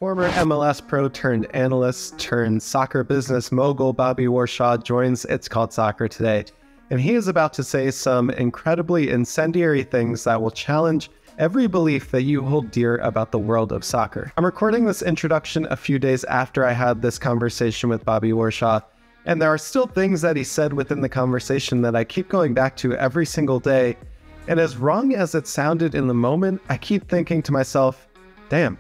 Former MLS pro turned analyst turned soccer business mogul Bobby Warshaw joins It's Called Soccer today, and he is about to say some incredibly incendiary things that will challenge every belief that you hold dear about the world of soccer. I'm recording this introduction a few days after I had this conversation with Bobby Warshaw, and there are still things that he said within the conversation that I keep going back to every single day, and as wrong as it sounded in the moment, I keep thinking to myself, damn,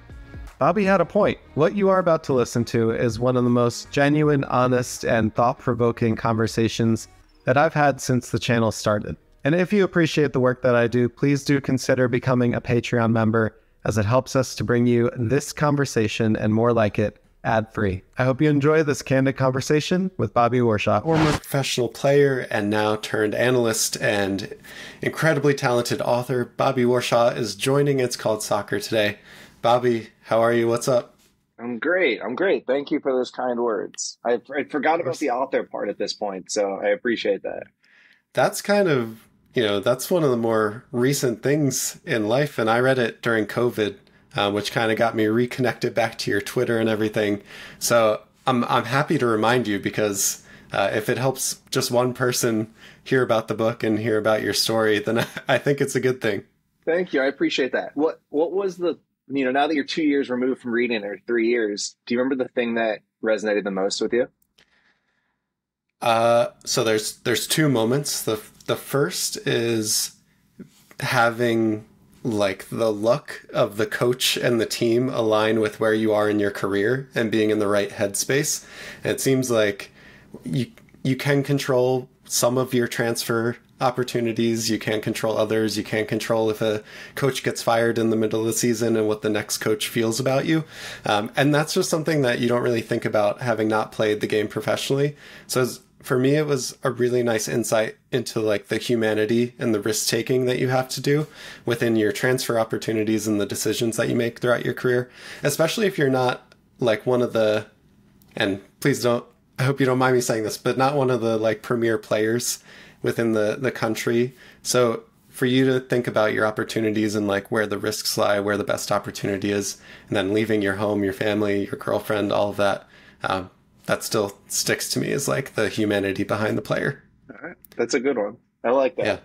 Bobby had a point. What you are about to listen to is one of the most genuine, honest, and thought-provoking conversations that I've had since the channel started. And if you appreciate the work that I do, please do consider becoming a Patreon member, as it helps us to bring you this conversation and more like it ad-free. I hope you enjoy this candid conversation with Bobby Warshaw. Former professional player and now turned analyst and incredibly talented author, Bobby Warshaw is joining It's Called Soccer today. Bobby, how are you? What's up? I'm great. Thank you for those kind words. I forgot about the author part at this point, so I appreciate that. That's kind of, that's one of the more recent things in life. And I read it during COVID, which kind of got me reconnected back to your Twitter and everything. So I'm happy to remind you because if it helps just one person hear about the book and hear about your story, then I think it's a good thing. Thank you. I appreciate that. What was the, now that you're 2 years removed from reading, or 3 years, do you remember the thing that resonated the most with you? So there's two moments. The first is having like the luck of the coach and the team align with where you are in your career and being in the right headspace. And it seems like you can control some of your transfer opportunities. You can't control others. You can't control if a coach gets fired in the middle of the season and what the next coach feels about you. And that's just something that you don't really think about having not played the game professionally. So for me, it was a really nice insight into like the humanity and the risk taking that you have to do within your transfer opportunities and the decisions that you make throughout your career, especially if you're not like one of the, and please don't, I hope you don't mind me saying this, but not one of the like premier players within the country. So for you to think about your opportunities and like where the risks lie, where the best opportunity is, and then leaving your home, your family, your girlfriend, all of that, that still sticks to me as like the humanity behind the player. All right. That's a good one. I like that. Yeah.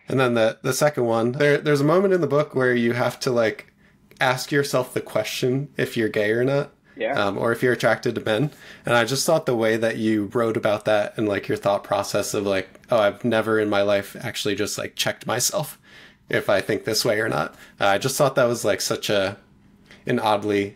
And then the second one, there's a moment in the book where you have to like ask yourself the question if you're gay or not. Yeah. Or if you're attracted to men. And I just thought the way that you wrote about that and like your thought process of like, oh, I've never in my life actually just like checked myself if I think this way or not. I just thought that was like such an oddly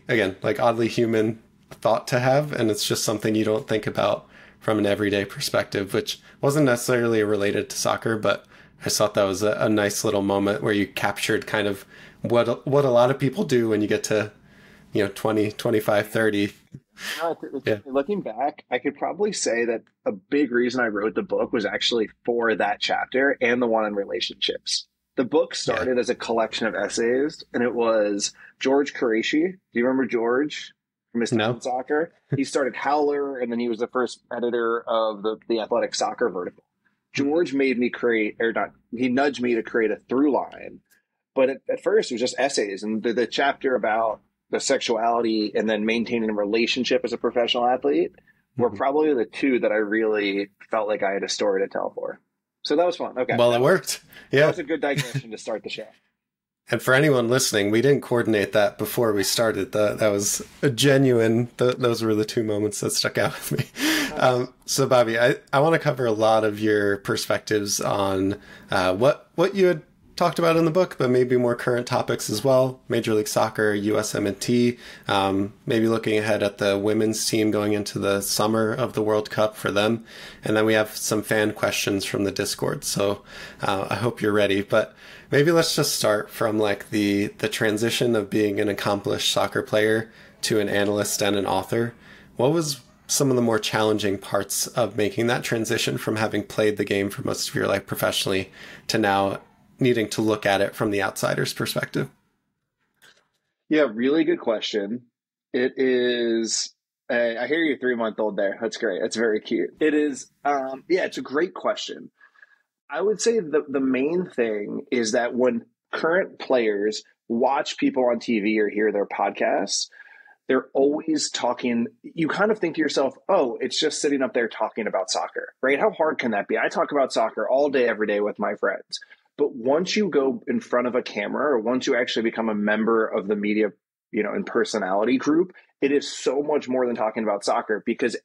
human thought to have. And it's just something you don't think about from an everyday perspective, which wasn't necessarily related to soccer, but I just thought that was a nice little moment where you captured kind of what a lot of people do when you get to 20, 25, 30. Yeah. Looking back, I could probably say that a big reason I wrote the book was actually for that chapter and the one on relationships. The book started as a collection of essays, and it was George Qureshi. Do you remember George from Mr. No. Soccer? He started Howler, and then he was the first editor of the Athletic Soccer vertical. George made me he nudged me to create a through line. But at first, it was just essays, and the chapter about the sexuality and then maintaining a relationship as a professional athlete were probably the two that I really felt like I had a story to tell for. So that was fun. Okay. Well, it worked. Yeah. That was a good digression to start the show. And for anyone listening, we didn't coordinate that before we started. That was a genuine, those were the two moments that stuck out with me. So Bobby, I want to cover a lot of your perspectives on what you had talked about in the book, but maybe more current topics as well. Major League Soccer, USMNT, maybe looking ahead at the women's team going into the summer of the World Cup for them. And then we have some fan questions from the Discord. So I hope you're ready. But maybe let's just start from like the transition of being an accomplished soccer player to an analyst and an author. What was some of the more challenging parts of making that transition from having played the game for most of your life professionally to now needing to look at it from the outsider's perspective? Yeah, really good question. It is, I hear you 3-month-old there. That's great. That's very cute. It is, it's a great question. I would say the main thing is that when current players watch people on TV or hear their podcasts, they're always talking. You kind of think to yourself, oh, it's just sitting up there talking about soccer, right? How hard can that be? I talk about soccer all day, every day with my friends. But once you go in front of a camera, or once you actually become a member of the media, and personality group, it is so much more than talking about soccer, because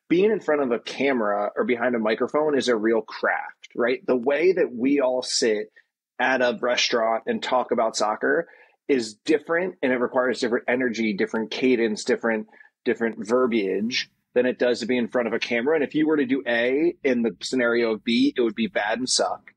being in front of a camera or behind a microphone is a real craft, right? The way that we all sit at a restaurant and talk about soccer is different, and it requires different energy, different cadence, different verbiage than it does to be in front of a camera. And if you were to do A in the scenario of B, it would be bad and suck.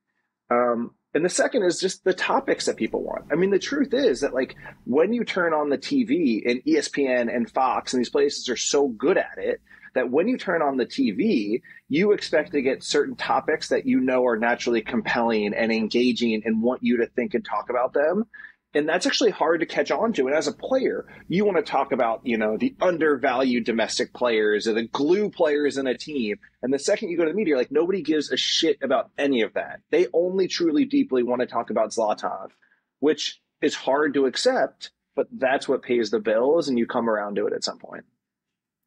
And the second is just the topics that people want. I mean, the truth is that, like, when you turn on the TV, and ESPN and Fox and these places are so good at it, that when you turn on the TV, you expect to get certain topics that are naturally compelling and engaging and want you to think and talk about them. And that's actually hard to catch on to. And as a player, you want to talk about, the undervalued domestic players or the glue players in a team. And the second you go to the media, like, nobody gives a shit about any of that. They only truly deeply want to talk about Zlatan, which is hard to accept, but that's what pays the bills, and you come around to it at some point.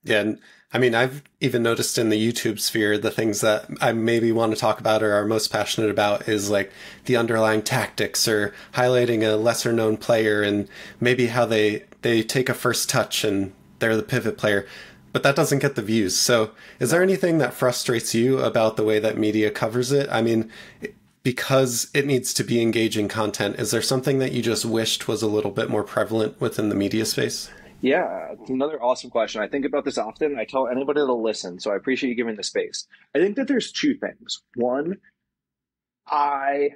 Yeah, and I mean, I've even noticed in the YouTube sphere, the things that I maybe want to talk about or are most passionate about is like the underlying tactics, or highlighting a lesser known player and maybe how they take a first touch and they're the pivot player, but that doesn't get the views. So is there anything that frustrates you about the way that media covers it? I mean, because it needs to be engaging content, is there something that you just wished was a little bit more prevalent within the media space? Yeah, it's another awesome question. I think about this often. I tell anybody that'll listen, so I appreciate you giving the space. I think that there's two things. One, I'm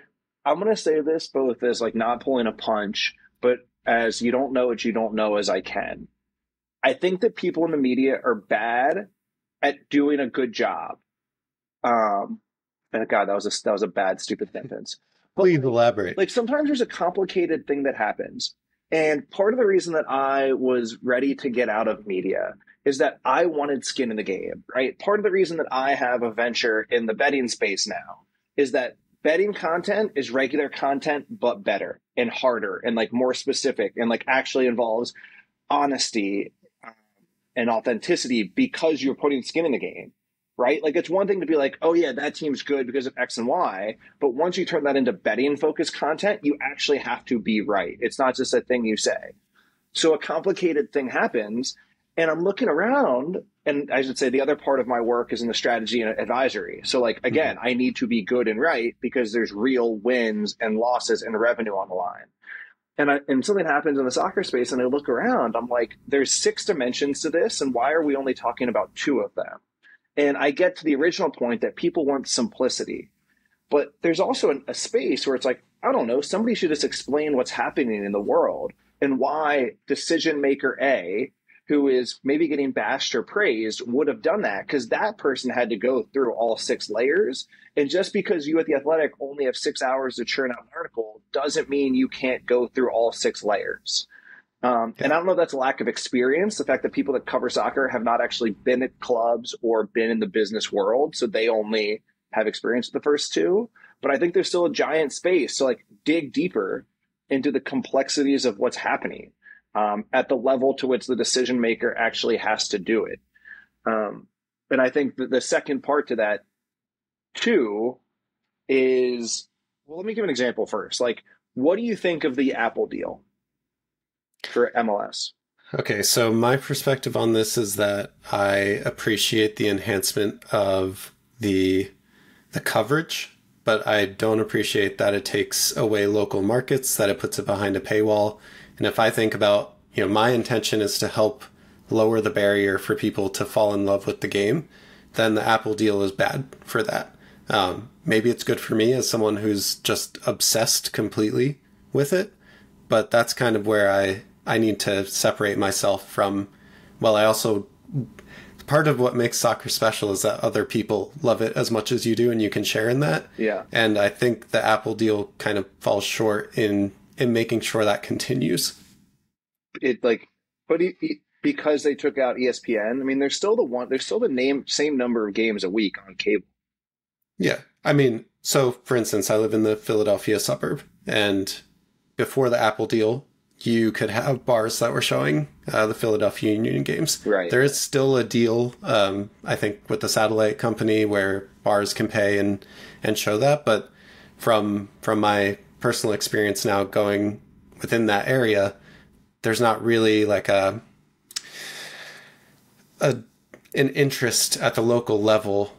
going to say this both as, like, not pulling a punch, but as you don't know what you don't know as I can. I think that people in the media are bad at doing a good job. And God, that was a bad, stupid sentence. Please elaborate. Like, sometimes there's a complicated thing that happens. And part of the reason that I was ready to get out of media is that I wanted skin in the game, right? Part of the reason that I have a venture in the betting space now is that betting content is regular content, but better and harder and, like, more specific, and, like, actually involves honesty and authenticity because you're putting skin in the game. Right? Like, it's one thing to be like, oh yeah, that team's good because of X and Y. But once you turn that into betting focused content, you actually have to be right. It's not just a thing you say. So a complicated thing happens, and I'm looking around, and I should say the other part of my work is in the strategy and advisory. So, like, again, I need to be good and right because there's real wins and losses and revenue on the line. And something happens in the soccer space, and I look around, I'm like, there's 6 dimensions to this, and why are we only talking about 2 of them? And I get to the original point that people want simplicity. But there's also a space where it's like, I don't know, somebody should just explain what's happening in the world and why decision maker A, who is maybe getting bashed or praised, would have done that, because that person had to go through all 6 layers. And just because you at The Athletic only have 6 hours to churn out an article doesn't mean you can't go through all 6 layers. And I don't know if that's a lack of experience, the fact that people that cover soccer have not actually been at clubs or been in the business world, so they only have experience with the first 2. But I think there's still a giant space to, like, dig deeper into the complexities of what's happening at the level to which the decision maker actually has to do it. And I think that the second part to that, too, is, well, let me give an example first. Like, what do you think of the Apple deal for MLS? Okay, so my perspective on this is that I appreciate the enhancement of the coverage, but I don't appreciate that it takes away local markets, that it puts it behind a paywall. And if I think about, my intention is to help lower the barrier for people to fall in love with the game, then the Apple deal is bad for that. Maybe it's good for me as someone who's just obsessed completely with it, but that's kind of where I need to separate myself from, well, I also, part of what makes soccer special is that other people love it as much as you do, and you can share in that. Yeah. And I think the Apple deal kind of falls short in making sure that continues. Because they took out ESPN, I mean, there's still the same number of games a week on cable. Yeah. I mean, so for instance, I live in the Philadelphia suburb, and before the Apple deal, you could have bars that were showing the Philadelphia Union games. Right. There is still a deal, I think, with the satellite company where bars can pay and show that. But from my personal experience now going within that area, there's not really like an interest at the local level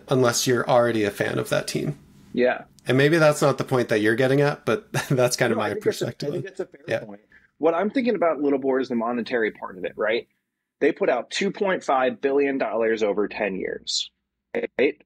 unless you're already a fan of that team. Yeah. And maybe that's not the point that you're getting at, but that's kind of my perspective. I think that's a fair point. What I'm thinking about Little Boar is the monetary part of it, right? They put out $2.5 billion over 10 years, right?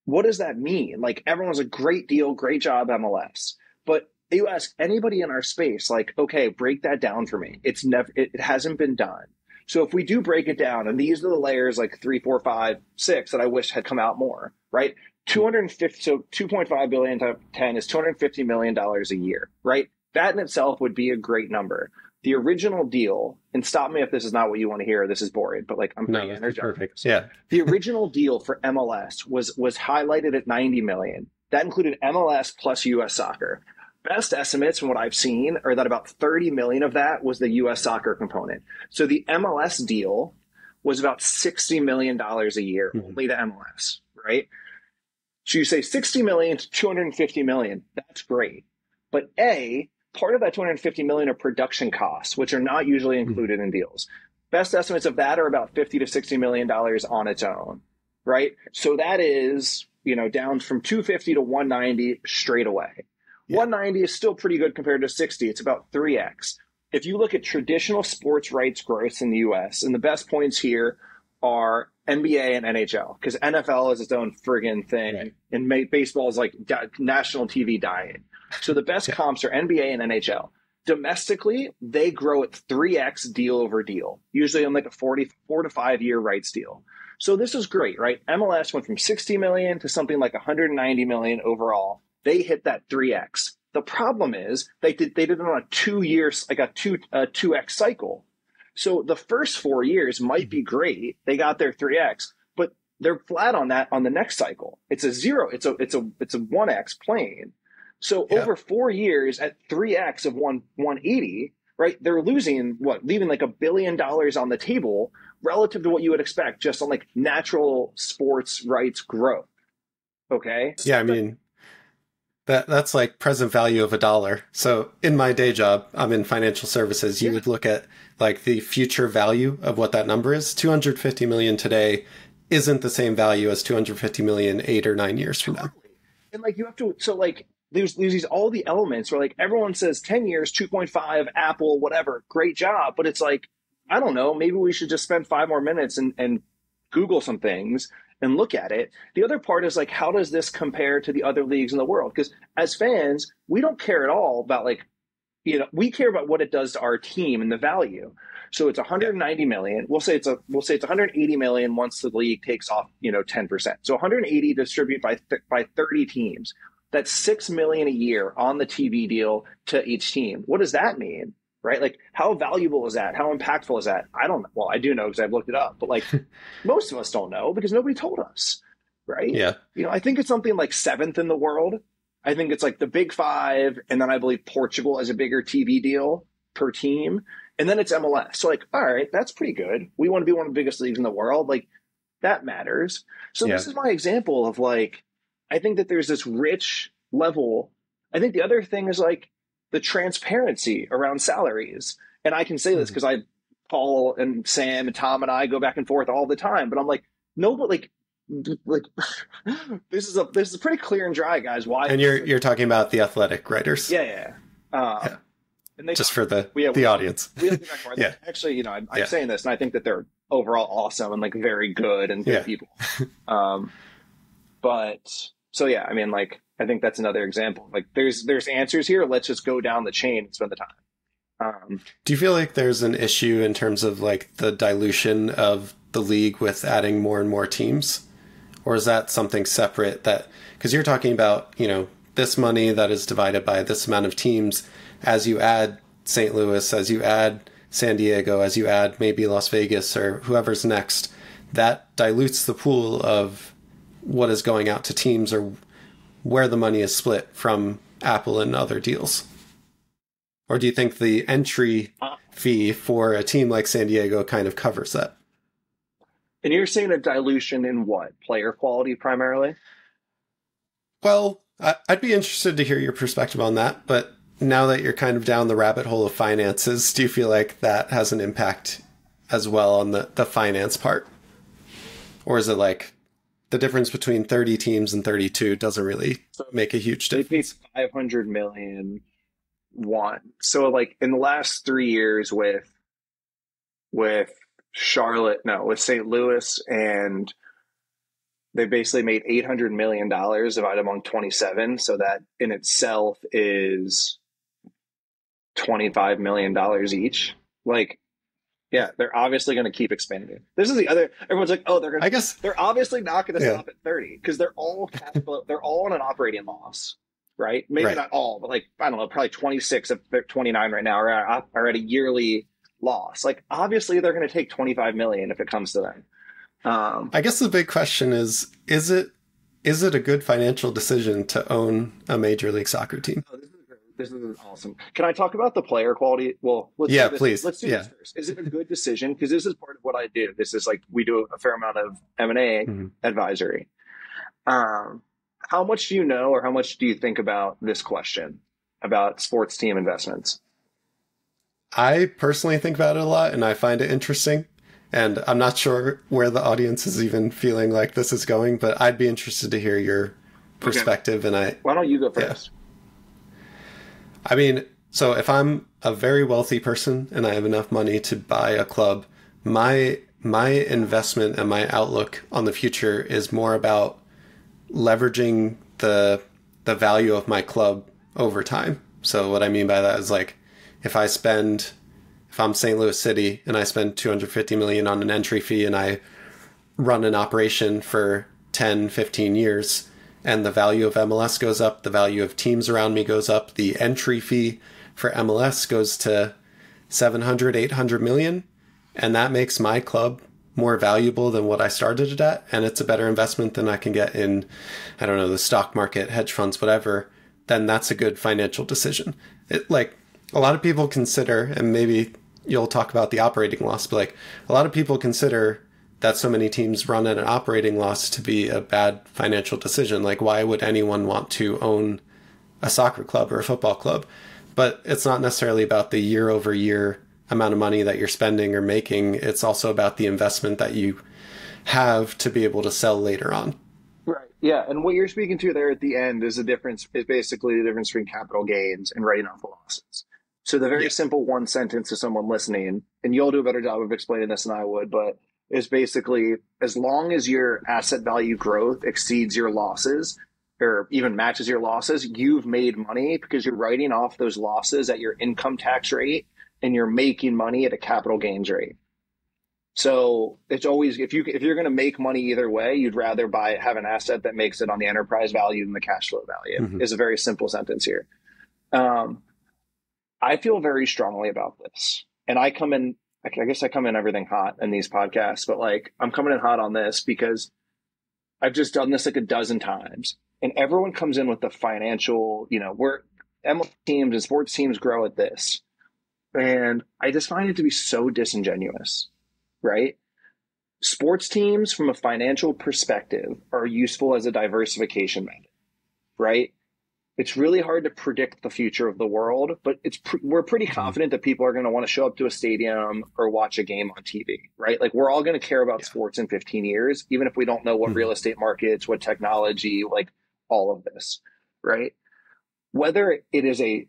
What does that mean? Like, everyone's a great deal, great job, MLS. But you ask anybody in our space, like, okay, break that down for me. It hasn't been done. So if we do break it down, and these are the layers like 3, 4, 5, 6 that I wish had come out more, right? 250, so 2.5 billion times 10 is $250 million a year, right? That in itself would be a great number. The original deal, and stop me if this is not what you want to hear, this is boring, but like I'm pretty energized. Perfect. Yeah. The original deal for MLS was highlighted at 90 million. That included MLS plus US soccer. Best estimates from what I've seen are that about 30 million of that was the US soccer component. So the MLS deal was about $60 million a year, only the MLS, right? So you say 60 million to 250 million. That's great. But part of that 250 million are production costs, which are not usually included in deals. Best estimates of that are about 50 to 60 million dollars on its own, right? So that is, down from 250 to 190 straight away. Yeah. 190 is still pretty good compared to 60. It's about 3x. If you look at traditional sports rights growth in the US, and the best points here are NBA and NHL, because NFL is its own friggin' thing, right. And baseball is like national TV diet. So the best comps are NBA and NHL. Domestically, they grow at 3x deal over deal, usually on like a 4 to 5 year rights deal. So this is great, right? MLS went from 60 million to something like 190 million overall. They hit that 3x. The problem is they did it on a 2 years, like a 2x cycle. So the first 4 years might be great. They got their 3x, but they're flat on that on the next cycle. It's a 0. It's a 1x plane. So over 4 years at 3x of 180, right? They're leaving like $1 billion on the table relative to what you would expect just on like natural sports rights growth. Okay. Yeah. I mean, that's like present value of $1. So in my day job, I'm in financial services. You would look at like the future value of what that number is. 250 million today isn't the same value as 250 million 8 or 9 years from now. And like you have to, so like there's these all the elements where like everyone says 10 years, 2.5, Apple, whatever, great job. But it's like, I don't know, maybe we should just spend 5 more minutes and Google some things and look at it. The other part is like, how does this compare to the other leagues in the world? Because as fans, we don't care at all about like, we care about what it does to our team and the value. So it's 190 million. We'll say it's 180 million once the league takes off, 10%. So 180 distribute by 30 teams. That's 6 million a year on the TV deal to each team. What does that mean? Right? Like, how valuable is that? How impactful is that? I don't know. Well, I do know because I've looked it up, but like most of us don't know because nobody told us. Right? Yeah. I think it's something like 7th in the world. I think it's like the Big Five. And then I believe Portugal has a bigger TV deal per team. And then it's MLS. So like, all right, that's pretty good. We want to be one of the biggest leagues in the world. Like, that matters. So this is my example of like, I think that there's this rich level. I think the other thing is like the transparency around salaries. And I can say this because Paul and Sam and Tom and I go back and forth all the time, but I'm like, no, but like this is pretty clear and dry, guys. Why? And you're talking about the athletic writers. Yeah. And they just for the audience. Actually, I'm saying this and I think that they're overall awesome and like very good and good people. But so, yeah, I mean, like, I think that's another example. Like, there's answers here. Let's just go down the chain and spend the time. Do you feel like there's an issue in terms of like the dilution of the league with adding more and more teams? Or is that something separate because you're talking about, this money that is divided by this amount of teams as you add St. Louis, as you add San Diego, as you add maybe Las Vegas or whoever's next, that dilutes the pool of what is going out to teams or where the money is split from Apple and other deals. Or do you think the entry fee for a team like San Diego kind of covers that? And you're saying a dilution in what? Player quality primarily? Well, I'd be interested to hear your perspective on that, but now that you're kind of down the rabbit hole of finances, do you feel like that has an impact as well on the finance part? Or is it like the difference between 30 teams and 32 doesn't really make a huge difference? They paid $500 million one. So like in the last 3 years with Charlotte, no, with St. Louis, and they basically made $800 million divided among 27. So that in itself is $25 million each. Like, yeah, they're obviously going to keep expanding. This is the other. Everyone's like, oh, they're obviously not going to stop at 30 because they're all on an operating loss, right? Maybe not all, but like I don't know, probably 26 of 29 right now are at a yearly loss. Like, obviously, they're going to take 25 million if it comes to them. I guess the big question is it a good financial decision to own a Major League Soccer team? Oh, this is awesome. Can I talk about the player quality? Well, please. Let's do this first. Is it a good decision? Because this is part of what I do. This is like we do a fair amount of M&A advisory. How much do you know, or how much do you think about this question about sports team investments? I personally think about it a lot, and I find it interesting. And I'm not sure where the audience is even feeling like this is going, but I'd be interested to hear your perspective. Okay. And why don't you go first? I mean, so if I'm a very wealthy person and I have enough money to buy a club, my investment and my outlook on the future is more about leveraging the value of my club over time. So what I mean by that is like if I'm St. Louis City and I spend $250 million on an entry fee and I run an operation for 10, 15 years and the value of MLS goes up, the value of teams around me goes up, the entry fee for MLS goes to 700, 800 million, and that makes my club more valuable than what I started it at, and it's a better investment than I can get in, I don't know, the stock market, hedge funds, whatever, then that's a good financial decision. Like a lot of people consider, and maybe you'll talk about the operating loss, but like a lot of people consider that so many teams run at an operating loss to be a bad financial decision. Like, why would anyone want to own a soccer club or a football club? But it's not necessarily about the year over year amount of money that you're spending or making. It's also about the investment that you have to be able to sell later on. Right. Yeah. And what you're speaking to there at the end is basically the difference between capital gains and writing off losses. So the very simple one sentence to someone listening, and you'll do a better job of explaining this than I would, but is basically as long as your asset value growth exceeds your losses or even matches your losses, you've made money because you're writing off those losses at your income tax rate and you're making money at a capital gains rate. So it's always, if you're going to make money either way, you'd rather have an asset that makes it on the enterprise value than the cash flow value is a very simple sentence here. I feel very strongly about this, and I guess I come in everything hot in these podcasts, but like I'm coming in hot on this because I've just done this like a dozen times, and everyone comes in with the financial, where MLS teams and sports teams grow at this. And I just find it to be so disingenuous, right? Sports teams from a financial perspective are useful as a diversification method, right? It's really hard to predict the future of the world, but we're pretty confident that people are going to want to show up to a stadium or watch a game on TV, right? Like we're all going to care about sports in 15 years, even if we don't know what real estate markets, what technology, like all of this, right? Whether it is an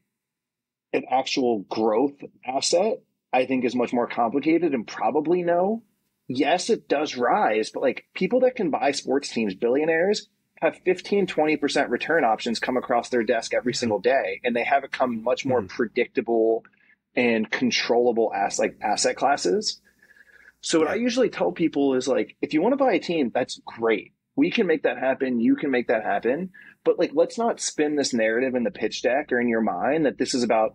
actual growth asset, I think is much more complicated and probably no. Yes, it does rise, but like people that can buy sports teams, billionaires, have 15, 20% return options come across their desk every single day. And they have become much more predictable and controllable asset classes. So what I usually tell people is like, if you want to buy a team, that's great. We can make that happen. You can make that happen. But like, let's not spin this narrative in the pitch deck or in your mind that this is about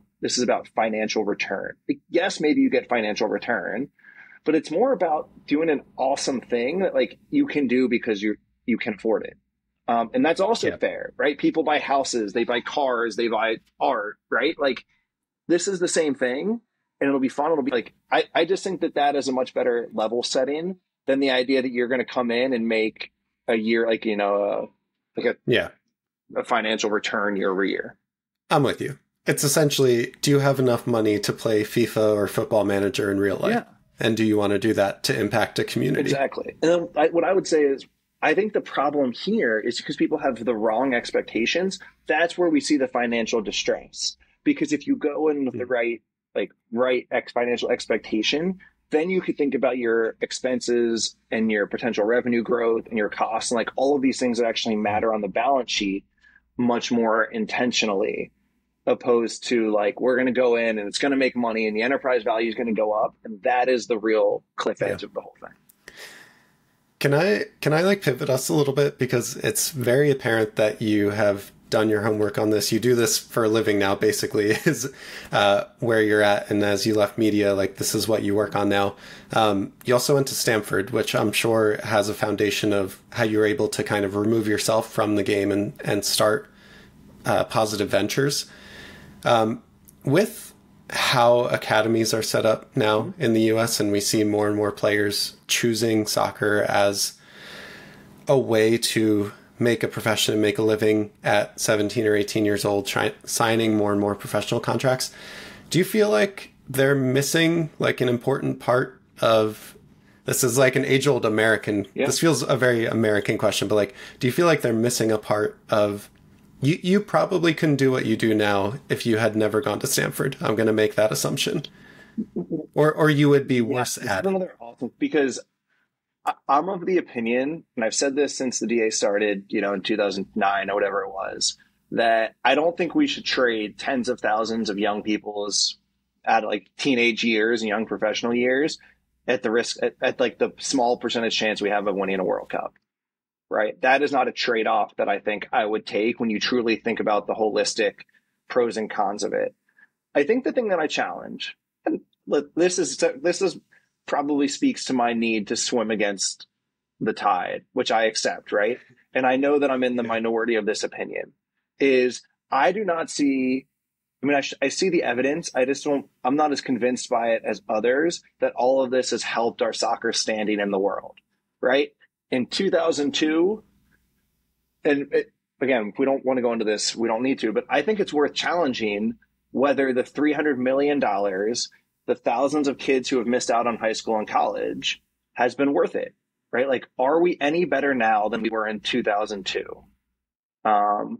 financial return. Like, yes, maybe you get financial return, but it's more about doing an awesome thing that like you can do because you can afford it. And that's also fair, right? People buy houses, they buy cars, they buy art, right? Like this is the same thing and it'll be fun. It'll be like, I just think that that is a much better level setting than the idea that you're going to come in and make a year, like, like Yeah, a financial return year over year. I'm with you. It's essentially, do you have enough money to play FIFA or Football Manager in real life? Yeah. And do you want to do that to impact a community? Exactly. And then what I would say is, I think the problem here is because people have the wrong expectations. That's where we see the financial distress. Because if you go in with the right financial expectation, then you could think about your expenses and your potential revenue growth and your costs and like all of these things that actually matter on the balance sheet much more intentionally, opposed to like, we're going to go in and it's going to make money and the enterprise value is going to go up. And that is the real cliff edge of the whole thing. Can I like pivot us a little bit? Because it's very apparent that you have done your homework on this. You do this for a living now, basically, is where you're at. And as you left media, like this is what you work on now. You also went to Stanford, which I'm sure has a foundation of how you were able to kind of remove yourself from the game and start positive ventures. With how academies are set up now in the US, and we see more and more players choosing soccer as a way to make a profession and make a living at 17 or 18 years old, signing more and more professional contracts. Do you feel like they're missing like an important part of this? Is like an age-old American. Yeah. This feels a very American question, but like, do you feel like they're missing a part of you probably couldn't do what you do now if you had never gone to Stanford. I'm going to make that assumption. Or you would be worse at it. Awesome, because I'm of the opinion, and I've said this since the DA started, in 2009 or whatever it was, that I don't think we should trade tens of thousands of young people's at like teenage years and young professional years at the risk at like the small percentage chance we have of winning a World Cup. Right. That is not a trade-off that I think I would take when you truly think about the holistic pros and cons of it. I think the thing that I challenge, and this is probably speaks to my need to swim against the tide, which I accept. Right. And I know that I'm in the minority of this opinion, is I do not see, I see the evidence. I'm not as convinced by it as others that all of this has helped our soccer standing in the world. Right. In 2002, and again, if we don't want to go into this, we don't need to, but I think it's worth challenging whether the $300 million, the thousands of kids who have missed out on high school and college, has been worth it, right? Like, are we any better now than we were in 2002? And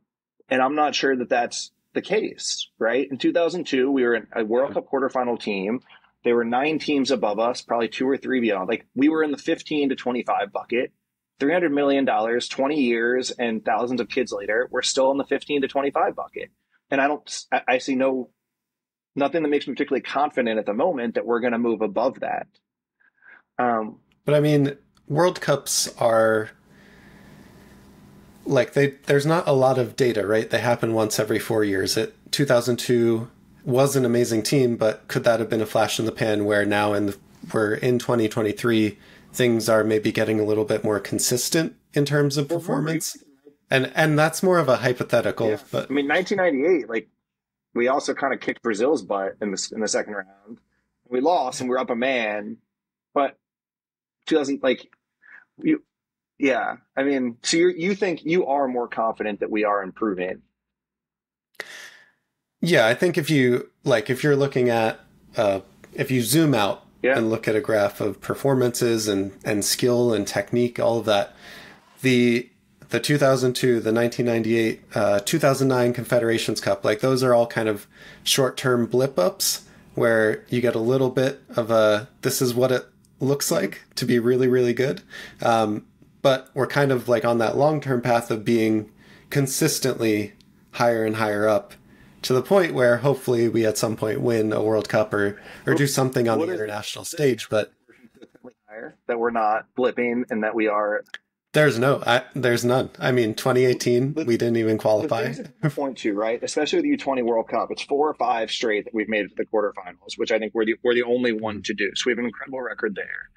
I'm not sure that that's the case, right? In 2002, we were in a World Cup quarterfinal team. There were 9 teams above us, probably 2 or 3 beyond. Like, we were in the 15 to 25 bucket. $300 million, 20 years, and thousands of kids later, we're still in the 15 to 25 bucket. And I see nothing that makes me particularly confident at the moment that we're going to move above that. But I mean, World Cups are like, there's not a lot of data, right? They happen once every 4 years. 2002 was an amazing team, but could that have been a flash in the pan where now we're in 2023, things are maybe getting a little bit more consistent in terms of performance? And that's more of a hypothetical. Yeah. But 1998, like, we also kind of kicked Brazil's butt in the second round. We lost and we were up a man, but 2000, like, so you think you are more confident that we are improving? Yeah, I think if you're looking at, if you zoom out and look at a graph of performances and skill and technique, all of that, the 2002, the 1998, 2009 Confederations Cup, like those are all kind of short-term blip ups where you get a little bit of this is what it looks like to be really, really good. But we're kind of like on that long-term path of being consistently higher and higher up, to the point where hopefully we at some point win a World Cup or do something on the international stage. But that we're not blipping and that we are. There's none. 2018, we didn't even qualify. Point two, right? Especially with the U20 World Cup, it's 4 or 5 straight that we've made it to the quarterfinals, which I think we're the only one to do. So we have an incredible record there.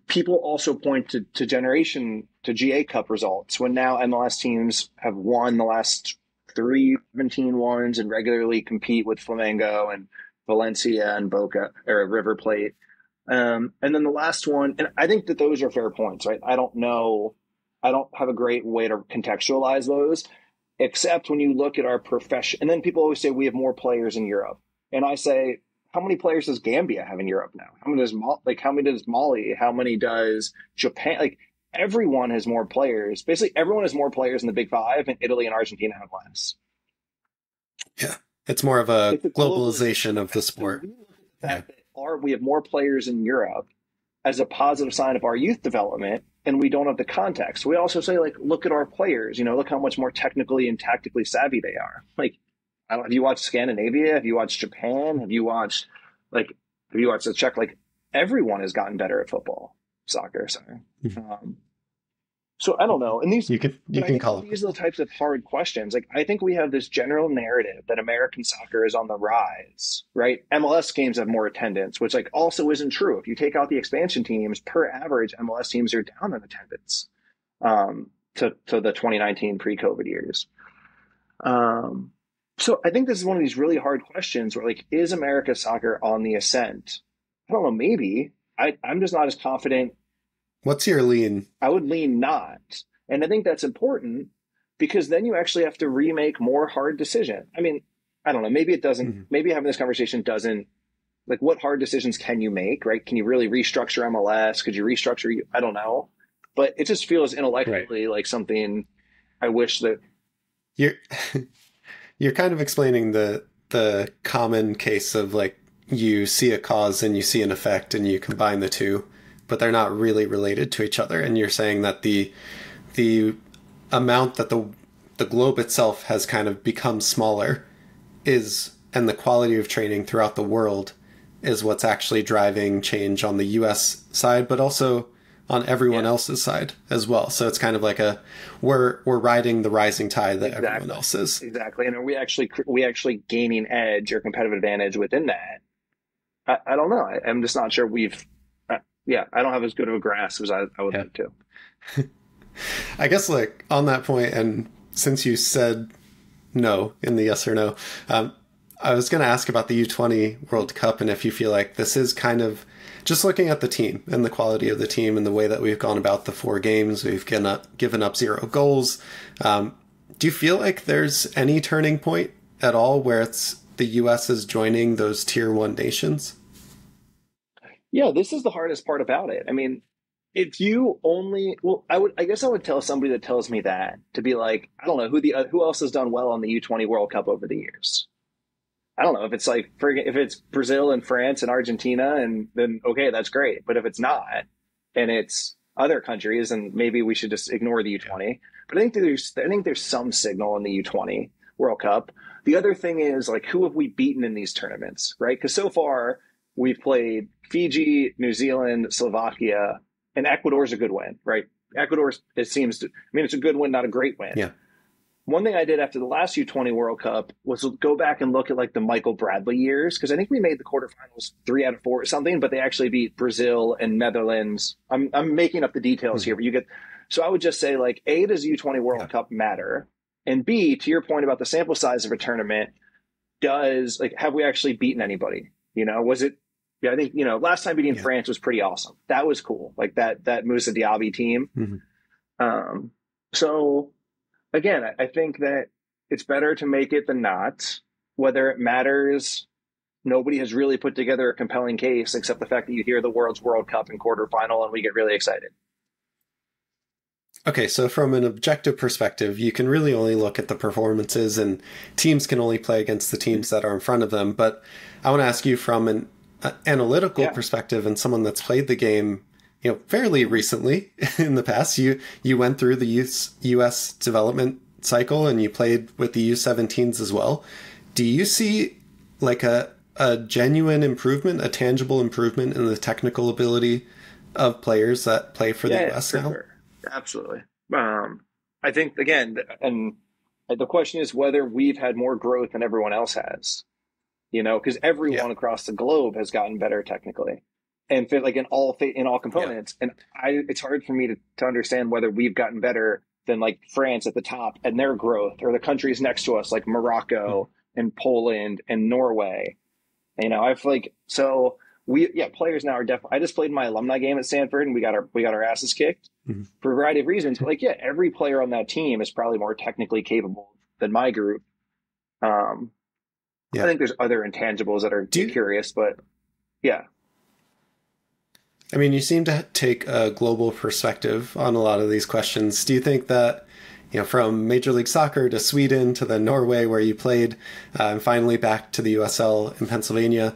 People also point to GA Cup results when now MLS teams have won the last three 17-1s and regularly compete with Flamengo and Valencia and Boca or River Plate. And then the last one, and I think that those are fair points, right? I don't know. I don't have a great way to contextualize those, except when you look at our profession. And then people always say we have more players in Europe. And I say, how many players does Gambia have in Europe now? How many does Mali? How many does Japan? Like everyone has more players. Basically, everyone has more players in the Big Five, and Italy and Argentina have less. Yeah, it's more of a globalization of the sport. We have more players in Europe as a positive sign of our youth development, and we don't have the context. We also say, like, look at our players. Look how much more technically and tactically savvy they are. Like, have you watched Scandinavia? Have you watched Japan? Have you watched the Czech? Like, everyone has gotten better at soccer. Sorry. So I don't know. And these you can call these are the types of hard questions. Like, I think we have this general narrative that American soccer is on the rise, right? MLS games have more attendance, which like also isn't true. If you take out the expansion teams, per average, MLS teams are down in attendance to the 2019 pre-COVID years. So I think this is one of these really hard questions where, like, is America's soccer on the ascent? I don't know, maybe. I'm just not as confident. What's your lean? I would lean not. And I think that's important because then you actually have to remake more hard decisions. I mean, I don't know, maybe it doesn't, maybe having this conversation doesn't, like, what hard decisions can you make, right? Can you really restructure MLS? Could you restructure? I don't know. But it just feels intellectually like something I wish that. You're kind of explaining the common case of, like, you see a cause and you see an effect and you combine the two, but they're not really related to each other. And you're saying that the amount that the globe itself has kind of become smaller and the quality of training throughout the world is what's actually driving change on the US side, but also on everyone else's side as well. So it's kind of like we're riding the rising tide that everyone else is. Exactly. And are we actually gaining edge or competitive advantage within that? I don't know. I'm just not sure I don't have as good of a grasp as I would like to. I guess, like, on that point, and since you said no in the yes or no, I was going to ask about the U20 World Cup and if you feel like this is kind of just looking at the team and the quality of the team and the way that we've gone about the 4 games, we've given up 0 goals. Do you feel like there's any turning point at all where it's the U.S. is joining those tier 1 nations? Yeah, this is the hardest part about it. I mean, if you only, I guess I would tell somebody that tells me that to be like, I don't know who else has done well on the U20 World Cup over the years. I don't know if it's like, if it's Brazil and France and Argentina, and then okay, that's great. But if it's not, and it's other countries, and maybe we should just ignore the U20. But I think there's some signal in the U20 World Cup. The other thing is, like, who have we beaten in these tournaments, right? Because so far we've played Fiji, New Zealand, Slovakia, and Ecuador's a good win, right? Ecuador, it's a good win, not a great win. Yeah. One thing I did after the last U20 World Cup was go back and look at, like, the Michael Bradley years, because I think we made the quarterfinals 3 out of 4 or something, but they actually beat Brazil and Netherlands. I'm making up the details here, but so I would just say, like, A, does U20 World Cup matter? And B, to your point about the sample size of a tournament, have we actually beaten anybody? Was it? Yeah, I think, last time beating France was pretty awesome. That was cool. Like that Moussa Diaby team. Mm-hmm. So again, I think that it's better to make it than not. Whether it matters, nobody has really put together a compelling case except the fact that you hear the World Cup in quarterfinal and we get really excited. Okay, so from an objective perspective, you can really only look at the performances, and teams can only play against the teams that are in front of them. But I want to ask you from an analytical perspective and someone that's played the game, fairly recently in the past. You went through the U.S. development cycle and you played with the U17s as well. Do you see, like, a genuine improvement, a tangible improvement in the technical ability of players that play for the U.S. now? Sure. Absolutely. I think, again, and the question is whether we've had more growth than everyone else has, because everyone across the globe has gotten better technically and fit, like, in all components. And it's hard for me to understand whether we've gotten better than like France at the top and their growth, or the countries next to us like Morocco and Poland and Norway. You know, I feel like, so players now are definitely. I just played my alumni game at Stanford, and we got our asses kicked for a variety of reasons. But like, yeah, every player on that team is probably more technically capable than my group. I think there's other intangibles that are curious, but yeah. I mean, you seem to take a global perspective on a lot of these questions. Do you think that, you know, from Major League Soccer to Sweden to then Norway, where you played, and finally back to the USL in Pennsylvania,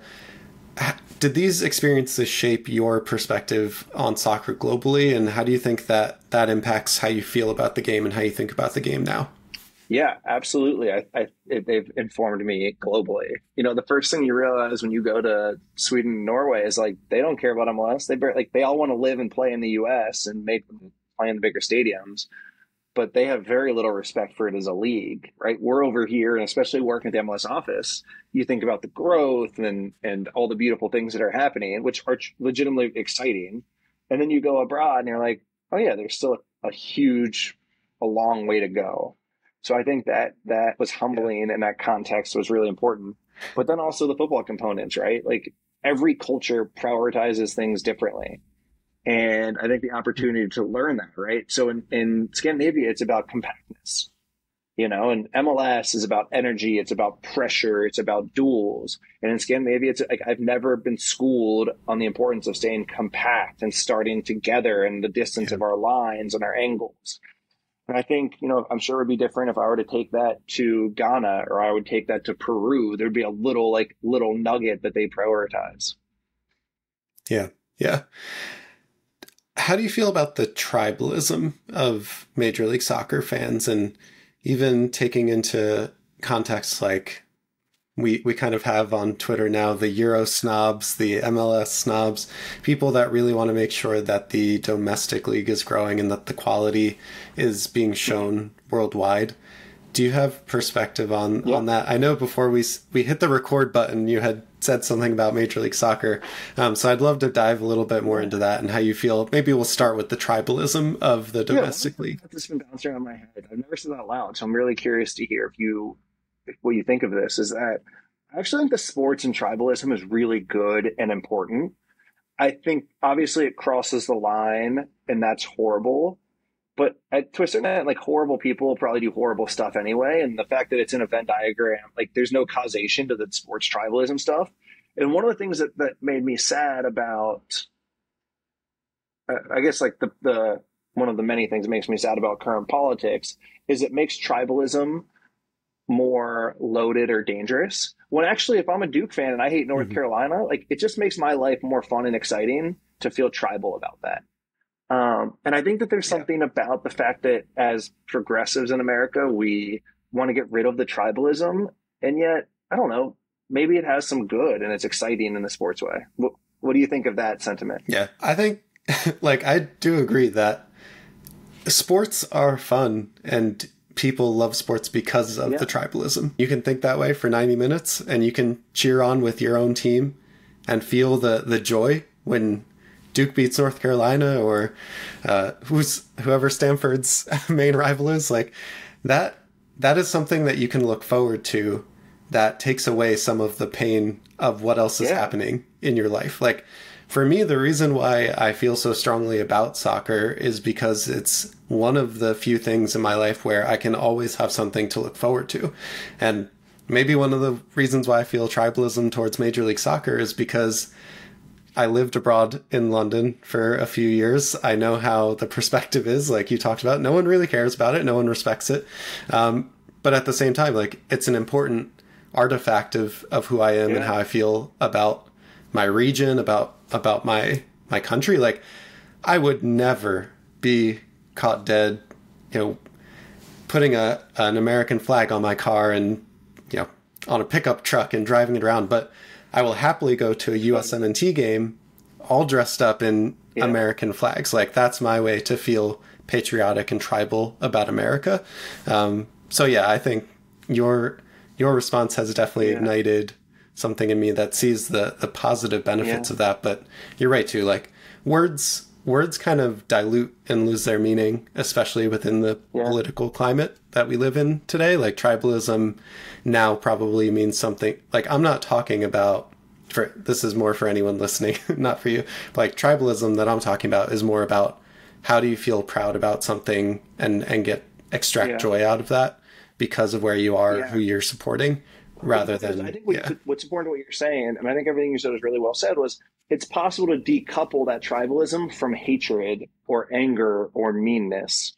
did these experiences shape your perspective on soccer globally? And how do you think that that impacts how you feel about the game and how you think about the game now? Yeah, absolutely. They've informed me globally. You know, the first thing you realize when you go to Sweden and Norway is like, they don't care about MLS. They all want to live and play in the US and play in the bigger stadiums, but they have very little respect for it as a league, right? We're over here, and especially working at the MLS office, you think about the growth and all the beautiful things that are happening, which are legitimately exciting. And then you go abroad and you're like, oh yeah, there's still a long way to go. So I think that was humbling, and that context was really important. But then also the football components, right? Like, every culture prioritizes things differently. And I think the opportunity to learn that, right? So in Scandinavia, it's about compactness, you know, and MLS is about energy. It's about pressure. It's about duels. And in Scandinavia, it's like, I've never been schooled on the importance of staying compact and starting together and the distance of our lines and our angles. And I think, you know, I'm sure it would be different if I were to take that to Ghana, or I would take that to Peru. There'd be a little nugget that they prioritize. Yeah. Yeah. How do you feel about the tribalism of Major League Soccer fans, and even taking into context like we kind of have on Twitter now, the Euro snobs, the MLS snobs, people that really want to make sure that the domestic league is growing and that the quality is being shown worldwide? Do you have perspective on that? I know before we hit the record button, you had said something about Major League Soccer. So I'd love to dive a little bit more into that and how you feel. Maybe we'll start with the tribalism of the domestic league. That's been bouncing around my head. I've never said that out loud, so I'm really curious to hear what you think of this. Is that I actually think the sports and tribalism is really good and important. I think obviously it crosses the line, and that's horrible. But to a certain extent, like, horrible people probably do horrible stuff anyway. And the fact that it's in a Venn diagram, like, there's no causation to the sports tribalism stuff. And one of the things that made me sad about, I guess, like, the one of the many things that makes me sad about current politics is it makes tribalism more loaded or dangerous. When actually, if I'm a Duke fan and I hate North Carolina, like, it just makes my life more fun and exciting to feel tribal about that. And I think that there's something about the fact that as progressives in America, we want to get rid of the tribalism. And yet, I don't know, maybe it has some good and it's exciting in the sports way. What do you think of that sentiment? Yeah, I think, like, I do agree that sports are fun and people love sports because of the tribalism. You can think that way for 90 minutes and you can cheer on with your own team and feel the joy when Duke beats North Carolina, or whoever Stanford's main rival is. Like, that is something that you can look forward to, that takes away some of the pain of what else is happening in your life. Like, for me, the reason why I feel so strongly about soccer is because it's one of the few things in my life where I can always have something to look forward to. And maybe one of the reasons why I feel tribalism towards Major League Soccer is because I lived abroad in London for a few years. I know how the perspective is, like you talked about. No one really cares about it. No one respects it. But at the same time, like, it's an important artifact of who I am and how I feel about my region, about my country. Like, I would never be caught dead, you know, putting an American flag on my car and, you know, on a pickup truck and driving it around. But I will happily go to a USMNT game all dressed up in American flags. Like, that's my way to feel patriotic and tribal about America. So yeah, I think your response has definitely ignited something in me that sees the positive benefits of that. But you're right too. Like, words words kind of dilute and lose their meaning, especially within the political climate that we live in today. Like tribalism now probably means something like, I'm not talking about, this is more for anyone listening, not for you. But like tribalism that I'm talking about is more about how do you feel proud about something and extract joy out of that because of where you are, who you're supporting, rather than... I think what's important to what you're saying, and I think everything you said was really well said, was it's possible to decouple that tribalism from hatred or anger or meanness.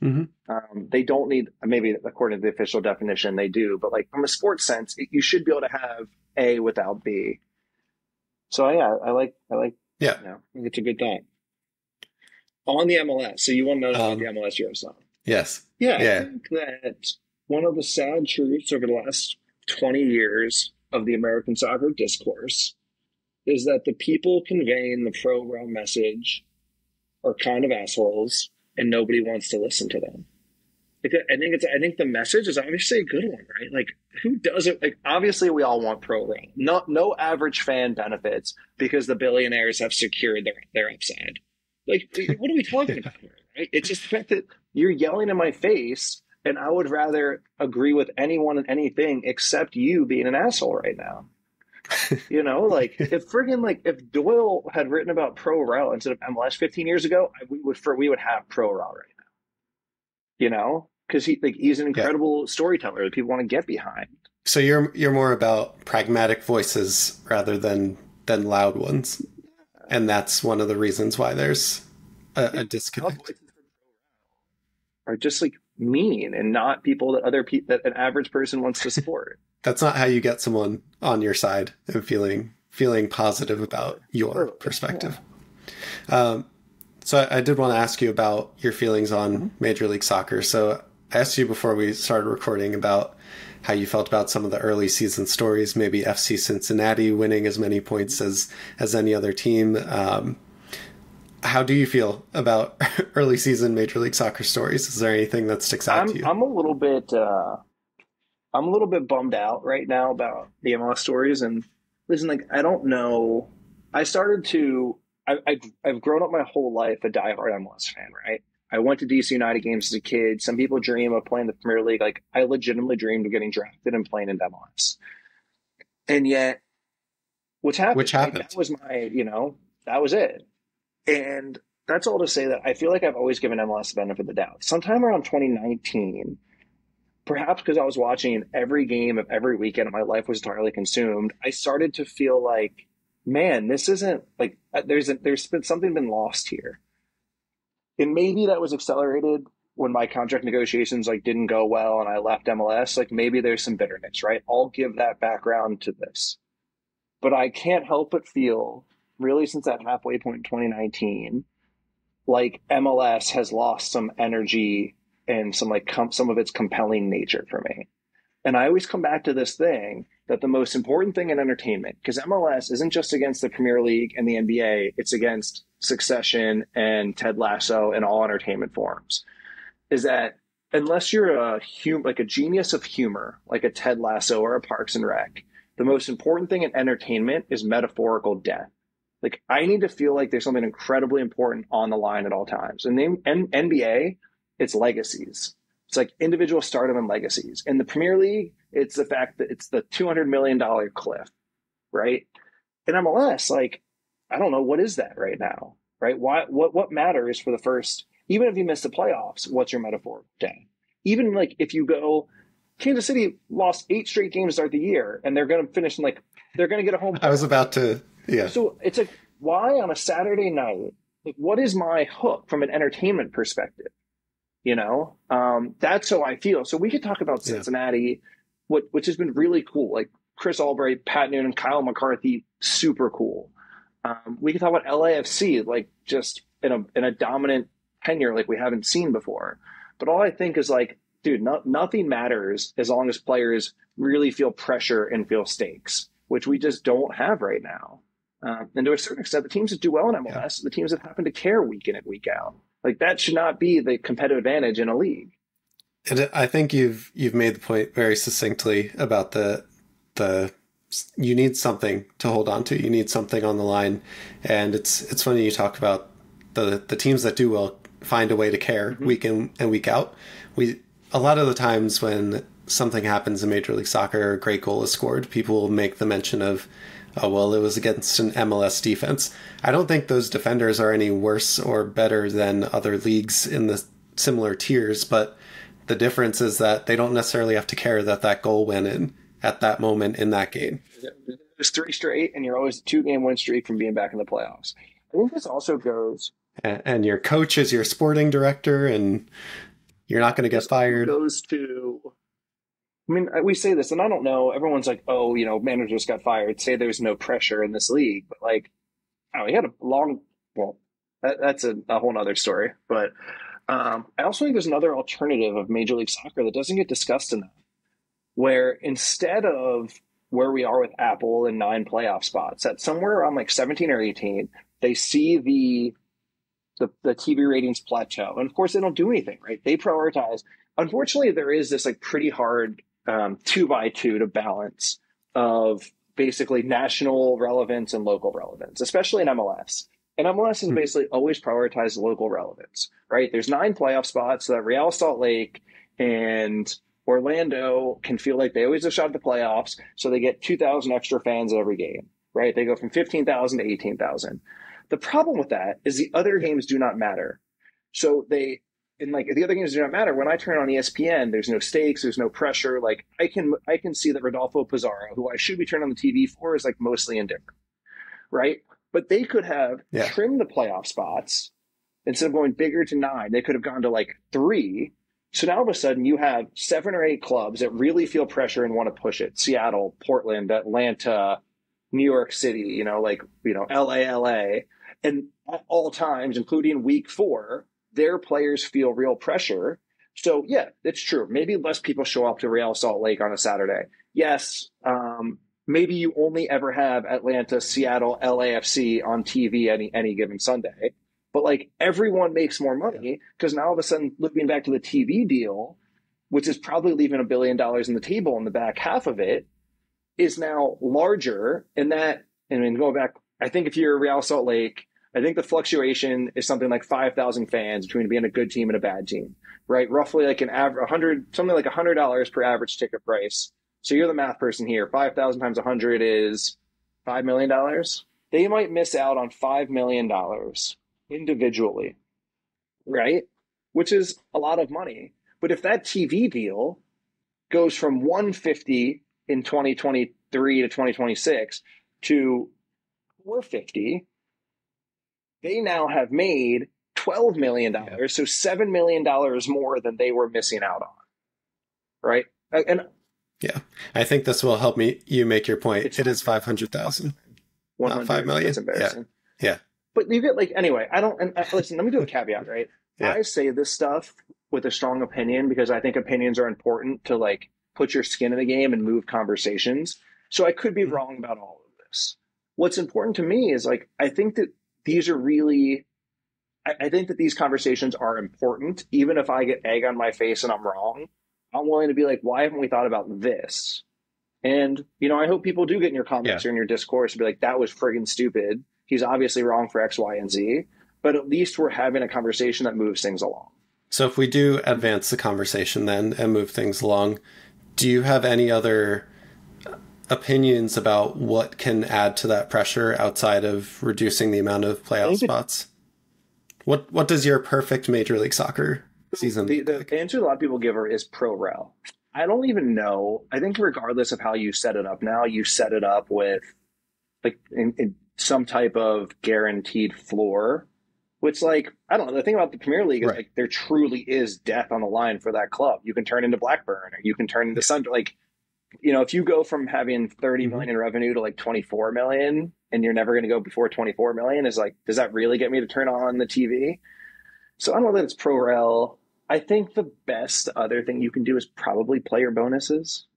They don't need, maybe according to the official definition, they do, but like from a sports sense, you should be able to have A without B. So I like, you know, I think it's a good thing. On the MLS, so you want to know about the MLS Eurosong? Yes. Yeah, I think that one of the sad truths over the last 20 years of the American soccer discourse is that the people conveying the pro-Rel message are kind of assholes and nobody wants to listen to them. I think the message is obviously a good one, right? Like, who doesn't? Like, obviously we all want pro-Rel. No average fan benefits because the billionaires have secured their upside. Like, what are we talking about here, right? It's just the fact that you're yelling in my face and I would rather agree with anyone and anything except you being an asshole right now. You know, like if Doyle had written about pro-Rel instead of MLS 15 years ago, we would have pro-Rel right now. You know, because he's an incredible storyteller that people want to get behind. So you're more about pragmatic voices rather than loud ones, and that's one of the reasons why there's a disconnect. Are just like mean and not people that an average person wants to support. That's not how you get someone on your side and feeling positive about your perspective. So I did want to ask you about your feelings on Major League Soccer. So I asked you before we started recording about how you felt about some of the early season stories, maybe FC Cincinnati winning as many points as any other team. How do you feel about early season Major League Soccer stories? Is there anything that sticks out to you? I'm a little bit bummed out right now about the MLS stories. And listen, like, I don't know. I've grown up my whole life a diehard MLS fan, right? I went to DC United games as a kid. Some people dream of playing the Premier League. Like, I legitimately dreamed of getting drafted and playing in MLS. And yet, which happened? Like, that was that was it. And that's all to say that I feel like I've always given MLS the benefit of the doubt. Sometime around 2019, perhaps because I was watching every game of every weekend and my life was entirely consumed, I started to feel like, man, this isn't like there's been something been lost here. And maybe that was accelerated when my contract negotiations didn't go well and I left MLS. Like, maybe there's some bitterness, right? I'll give that background to this. But I can't help but feel, really since that halfway point in 2019, like MLS has lost some energy and some of its compelling nature for me. And I always come back to this thing that the most important thing in entertainment, because MLS isn't just against the Premier League and the NBA, it's against Succession and Ted Lasso and all entertainment forms, is that unless you're a genius of humor, like a Ted Lasso or a Parks and Rec, the most important thing in entertainment is metaphorical death. Like, I need to feel like there's something incredibly important on the line at all times. And the NBA, it's legacies. It's like individual stardom and legacies. In the Premier League, it's the fact that it's the $200 million cliff, right? In MLS, like, I don't know, what is that right now, right? What matters for the first, even if you miss the playoffs, what's your metaphor day? Even like if you go, Kansas City lost 8 straight games to start the year, and they're going to finish in they're going to get a home. I was about to, yeah. So it's like, why on a Saturday night, like, what is my hook from an entertainment perspective? You know, that's how I feel. So we could talk about Cincinnati, which has been really cool. Like Chris Albright, Pat Noonan, Kyle McCarthy, super cool. We could talk about LAFC, like just in a dominant tenure like we haven't seen before. But all I think is like, dude, nothing matters as long as players really feel pressure and feel stakes, which we just don't have right now. And to a certain extent, the teams that do well in MLS, the teams that happen to care week in and week out. Like, that should not be the competitive advantage in a league. And I think you've made the point very succinctly about the you need something to hold on to. You need something on the line. And it's funny you talk about the teams that do well find a way to care week in and week out. A lot of the times when something happens in Major League Soccer, a great goal is scored, people will make the mention of, oh, well, it was against an MLS defense. I don't think those defenders are any worse or better than other leagues in the similar tiers, but the difference is that they don't necessarily have to care that that goal went in at that moment in that game. There's 3 straight, and you're always a 2-game win streak from being back in the playoffs. I think this also goes... And your coach is your sporting director, and you're not going to get fired. Goes to... I mean, we say this, and I don't know, everyone's like, oh, you know, managers got fired. Say there's no pressure in this league. But, like, oh, he had a long... Well, that's a whole other story. But I also think there's another alternative of Major League Soccer that doesn't get discussed enough, where instead of where we are with Apple and 9 playoff spots, at somewhere around like 17 or 18, they see the TV ratings plateau. And of course, they don't do anything, right? They prioritize. Unfortunately, there is this like pretty hard 2x2 to balance of basically national relevance and local relevance, especially in MLS. And MLS has basically always prioritized local relevance, right? There's 9 playoff spots so that Real Salt Lake and Orlando can feel like they always have shot at the playoffs, so they get 2,000 extra fans at every game, right? They go from 15,000 to 18,000. The problem with that is the other games do not matter. So the other games do not matter. When I turn on ESPN, there's no stakes, there's no pressure. Like I can see that Rodolfo Pizarro, who I should be turning on the TV for, is like mostly indifferent, right? But they could have trimmed the playoff spots instead of going bigger to 9. They could have gone to like 3. So now all of a sudden you have 7 or 8 clubs that really feel pressure and want to push it. Seattle, Portland, Atlanta, New York City, LA. And at all times, including week 4, their players feel real pressure. So yeah, it's true. Maybe less people show up to Real Salt Lake on a Saturday. Yes. Maybe you only ever have Atlanta, Seattle, LAFC on TV any given Sunday. But like everyone makes more money because now all of a sudden, looking back to the TV deal, which is probably leaving $1 billion in the table in the back half of it, is now larger. And then going back, I think if you're Real Salt Lake, I think the fluctuation is something like 5,000 fans between being a good team and a bad team, right? Roughly like an average, something like $100 per average ticket price. So you're the math person here. 5,000 times 100 is $5 million. They might miss out on $5 million individually, right? Which is a lot of money. But if that TV deal goes from 150 in 2023 to 2026 to 450, they now have made $12 million. So $7 million more than they were missing out on, right? And yeah, I think this will help you make your point. It is 500,000, not 5 million. It's embarrassing. Yeah. But you get anyway, listen, let me do a caveat, right? Yeah. I say this stuff with a strong opinion because I think opinions are important to like put your skin in the game and move conversations. So I could be wrong about all of this. What's important to me is like, I think that these conversations are important. Even if I get egg on my face and I'm wrong, I'm willing to be like, why haven't we thought about this? And, I hope people do get in your comments or in your discourse and be like, that was friggin' stupid. He's obviously wrong for X, Y, and Z, but at least we're having a conversation that moves things along. So if we do advance the conversation then and move things along, do you have any other opinions about what can add to that pressure outside of reducing the amount of playoff spots? What does your perfect Major League Soccer season look like? The answer a lot of people give is pro rel. I don't even know. I think regardless of how you set it up now, you set it up with like in some type of guaranteed floor, which like, I don't know. The thing about the Premier League is like there truly is death on the line for that club. You can turn into Blackburn or you can turn into Sun. Like, if you go from having 30 million in revenue to like 24 million and you're never going to go before 24 million is like, does that really get me to turn on the TV? So I don't know that it's pro rel. I think the best other thing you can do is probably player bonuses.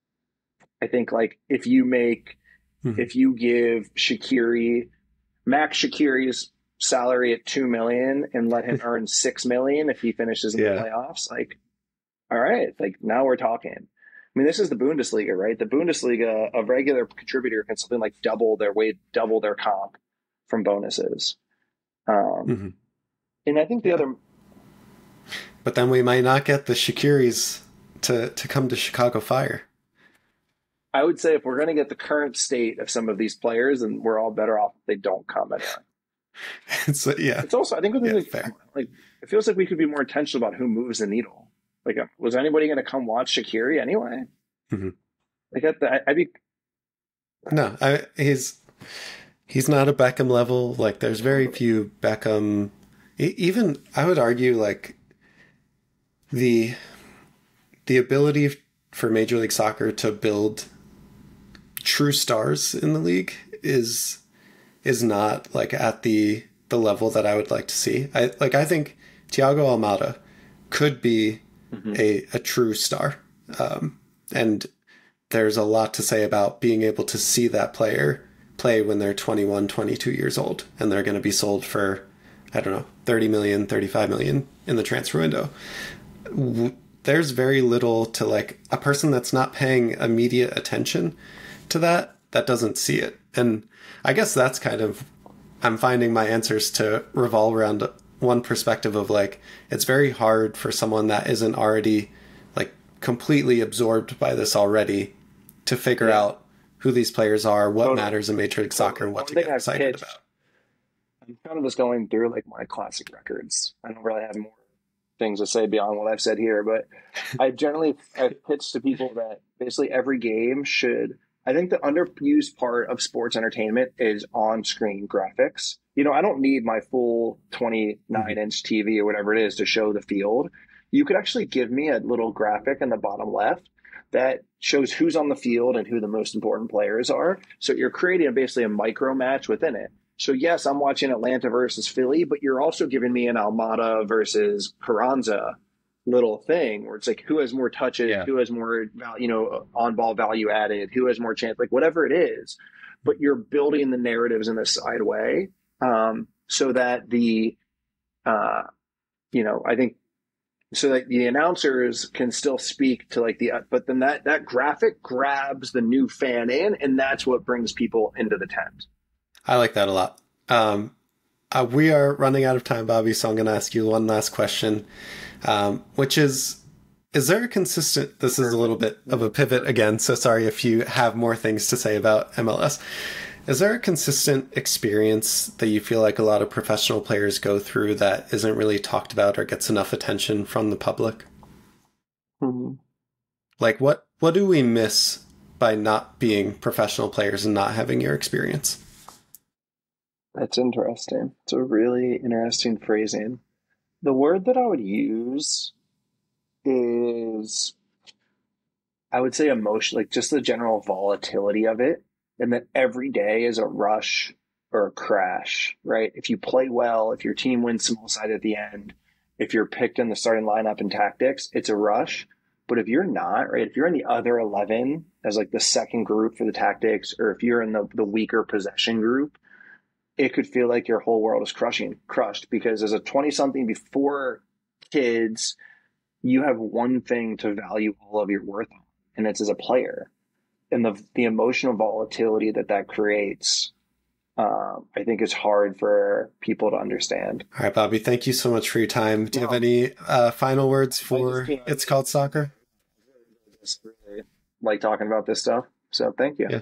I think like if you give Max Shaqiri's salary at $2 million and let him earn $6 million if he finishes in the playoffs, like, all right, like now we're talking. I mean, this is the Bundesliga, right? The Bundesliga, a regular contributor can something like double their comp from bonuses. And I think the Yeah. other, But then we might not get the Shakiris to come to Chicago Fire. I would say if we're going to get the current state of some of these players, then we're all better off if they don't come anyway. So, yeah. It's also, I think, Yeah, fair. like it feels like we could be more intentional about who moves the needle. Like, was anybody going to come watch Shaqiri anyway? Mm-hmm. Like, I'd be No, he's not a Beckham level. Like, there's very few Beckham. Even I would argue, like the ability for Major League Soccer to build true stars in the league is not like at the level that I would like to see. I think Thiago Almada could be a true star, and there's a lot to say about being able to see that player play when they're 21, 22 years old, and they're going to be sold for, I don't know, 30 million, 35 million in the transfer window. There's very little to, like, a person that's not paying immediate attention to that doesn't see it. And I guess that's kind of, I'm finding my answers to revolve around one perspective of, like, it's very hard for someone that isn't already, like, completely absorbed by this already to figure out who these players are, what matters in Major League Soccer, what to get excited about. I'm kind of just going through, like, my classic records. I don't really have more things to say beyond what I've said here, but I've pitched to people that basically every game should, I think the underused part of sports entertainment is on-screen graphics. I don't need my full 29-inch TV or whatever it is to show the field. You could actually give me a little graphic in the bottom left that shows who's on the field and who the most important players are. So you're creating basically a micro match within it. So yes, I'm watching Atlanta versus Philly, but you're also giving me an Almada versus Carranza little thing where it's like who has more touches, who has more, on ball value added, who has more chance, like whatever it is. But you're building the narratives in a side way, so that I think so that the announcers can still speak to but then that graphic grabs the new fan in, and that's what brings people into the tent. I like that a lot. We are running out of time, Bobby, so I'm going to ask you one last question, which is there a consistent, this is a little bit of a pivot again, so sorry if you have more things to say about MLS. Is there a consistent experience that you feel like a lot of professional players go through that isn't really talked about or gets enough attention from the public? Mm-hmm. Like, what do we miss by not being professional players and not having your experience? That's interesting. It's a really interesting phrasing. The word that I would use is, I would say emotion, like just the general volatility of it. And that every day is a rush or a crash, right? If you play well, if your team wins small side at the end, if you're picked in the starting lineup and tactics, it's a rush. But if you're not, right, if you're in the other 11 as like the second group for the tactics, or if you're in the weaker possession group, it could feel like your whole world is crushed because as a 20-something before kids, you have one thing to value all of your worth on, and it's as a player. And the emotional volatility that creates, I think is hard for people to understand. All right, Bobby, thank you so much for your time. Do you have any final words for It's Called Soccer? I just really like talking about this stuff. So thank you. Yeah.